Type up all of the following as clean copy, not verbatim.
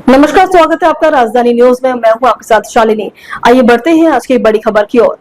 नमस्कार, स्वागत है आपका राजधानी न्यूज में। मैं हूं आपके साथ शालिनी। आइए बढ़ते हैं आज की बड़ी खबर की ओर।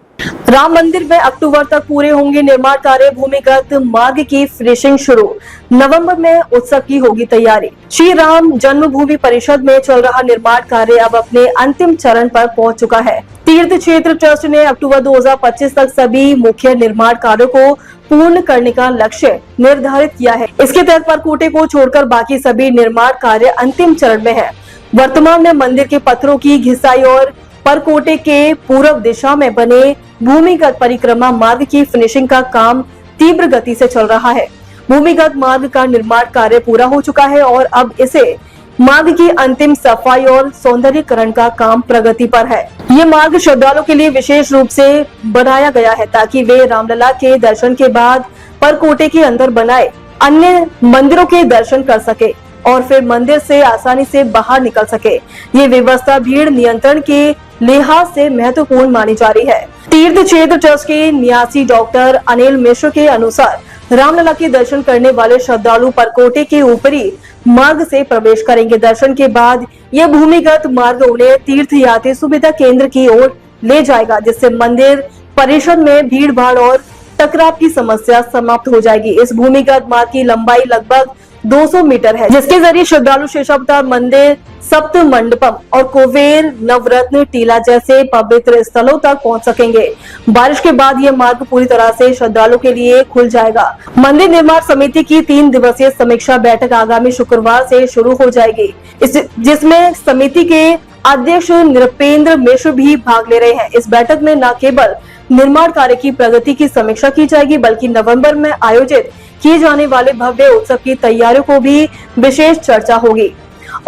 राम मंदिर में अक्टूबर तक पूरे होंगे निर्माण कार्य, भूमिगत मार्ग की फिनिशिंग शुरू। नवंबर में उत्सव की होगी तैयारी। श्री राम जन्मभूमि परिषद में चल रहा निर्माण कार्य अब अपने अंतिम चरण पर पहुंच चुका है। तीर्थ क्षेत्र ट्रस्ट ने अक्टूबर 2025 तक सभी मुख्य निर्माण कार्यों को पूर्ण करने का लक्ष्य निर्धारित किया है। इसके तहत परकोटे को छोड़कर बाकी सभी निर्माण कार्य अंतिम चरण में है। वर्तमान में मंदिर के पत्थरों की घिसाई और परकोटे के पूर्व दिशा में बने भूमिगत परिक्रमा मार्ग की फिनिशिंग का काम तीव्र गति से चल रहा है। भूमिगत मार्ग का निर्माण कार्य पूरा हो चुका है और अब इसे मार्ग की अंतिम सफाई और सौंदर्यीकरण का काम प्रगति पर है। ये मार्ग श्रद्धालुओं के लिए विशेष रूप से बनाया गया है ताकि वे रामलला के दर्शन के बाद परकोटे के अंदर बनाए अन्य मंदिरों के दर्शन कर सके और फिर मंदिर से आसानी से बाहर निकल सके। ये व्यवस्था भीड़ नियंत्रण के लिहाज से महत्वपूर्ण मानी जा रही है। तीर्थ क्षेत्र ट्रस्ट के न्यासी डॉक्टर अनिल मिश्र के अनुसार रामलला के दर्शन करने वाले श्रद्धालु परकोटे के ऊपरी मार्ग से प्रवेश करेंगे। दर्शन के बाद यह भूमिगत मार्ग उन्हें तीर्थ यात्री सुविधा केंद्र की ओर ले जाएगा, जिससे मंदिर परिसर में भीड़ भाड़ और टकराव की समस्या समाप्त हो जाएगी। इस भूमिगत मार्ग की लंबाई लगभग 200 मीटर है, जिसके जरिए श्रद्धालु शेषावतार मंदिर, सप्त मंडपम और कुबेर नवरत्न टीला जैसे पवित्र स्थलों तक पहुंच सकेंगे। बारिश के बाद यह मार्ग पूरी तरह से श्रद्धालुओं के लिए खुल जाएगा। मंदिर निर्माण समिति की 3 दिवसीय समीक्षा बैठक आगामी शुक्रवार से शुरू हो जाएगी, जिसमें समिति के अध्यक्ष नृपेंद्र मिश्र भी भाग ले रहे हैं। इस बैठक में न केवल निर्माण कार्य की प्रगति की समीक्षा की जाएगी, बल्कि नवंबर में आयोजित किए जाने वाले भव्य उत्सव की तैयारियों को भी विशेष चर्चा होगी।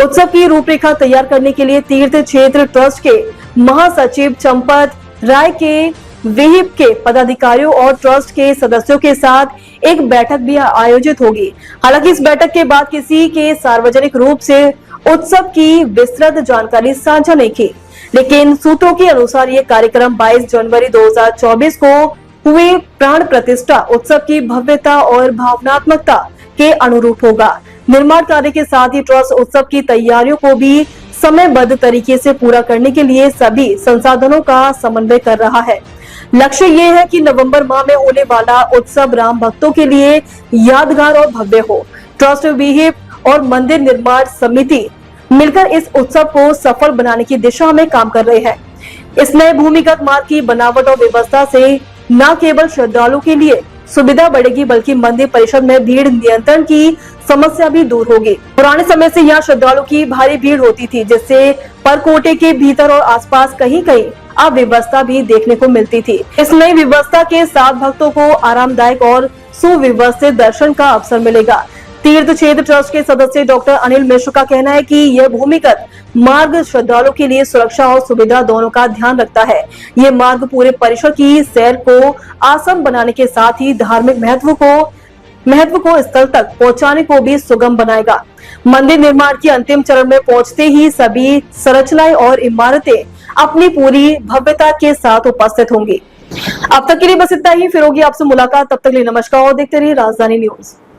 उत्सव की रूपरेखा तैयार करने के लिए तीर्थ क्षेत्र ट्रस्ट के महासचिव चंपत राय के विहिप के पदाधिकारियों और ट्रस्ट के सदस्यों के साथ एक बैठक भी आयोजित होगी। हालांकि इस बैठक के बाद किसी के सार्वजनिक रूप से उत्सव की विस्तृत जानकारी साझा नहीं की, लेकिन सूत्रों के अनुसार ये कार्यक्रम 22 जनवरी 2024 को हुए प्राण प्रतिष्ठा उत्सव की भव्यता और भावनात्मकता के अनुरूप होगा। निर्माण कार्य के साथ ही ट्रस्ट उत्सव की तैयारियों को भी समयबद्ध तरीके से पूरा करने के लिए सभी संसाधनों का समन्वय कर रहा है। लक्ष्य ये है कि नवंबर माह में होने वाला उत्सव राम भक्तों के लिए यादगार और भव्य हो। ट्रस्ट विहिप और मंदिर निर्माण समिति मिलकर इस उत्सव को सफल बनाने की दिशा में काम कर रहे हैं। इस नए भूमिगत मार्ग की बनावट और व्यवस्था से न केवल श्रद्धालुओं के लिए सुविधा बढ़ेगी, बल्कि मंदिर परिसर में भीड़ नियंत्रण की समस्या भी दूर होगी। पुराने समय से यहाँ श्रद्धालुओं की भारी भीड़ होती थी, जिससे परकोटे के भीतर और आसपास कहीं कहीं अव्यवस्था भी देखने को मिलती थी। इस नई व्यवस्था के साथ भक्तों को आरामदायक और सुव्यवस्थित दर्शन का अवसर मिलेगा। तीर्थ क्षेत्र ट्रस्ट के सदस्य डॉक्टर अनिल मिश्र का कहना है कि यह भूमिगत मार्ग श्रद्धालुओं के लिए सुरक्षा और सुविधा दोनों का ध्यान रखता है। ये मार्ग पूरे परिसर की सैर को आसान बनाने के साथ ही धार्मिक महत्व को स्थल तक पहुंचाने को भी सुगम बनाएगा। मंदिर निर्माण के अंतिम चरण में पहुंचते ही सभी संरचनाएं और इमारतें अपनी पूरी भव्यता के साथ उपस्थित होंगी। अब तक के लिए बस इतना ही। फिर होगी आपसे मुलाकात, तब तक के लिए नमस्कार और देखते रहिए राजधानी न्यूज।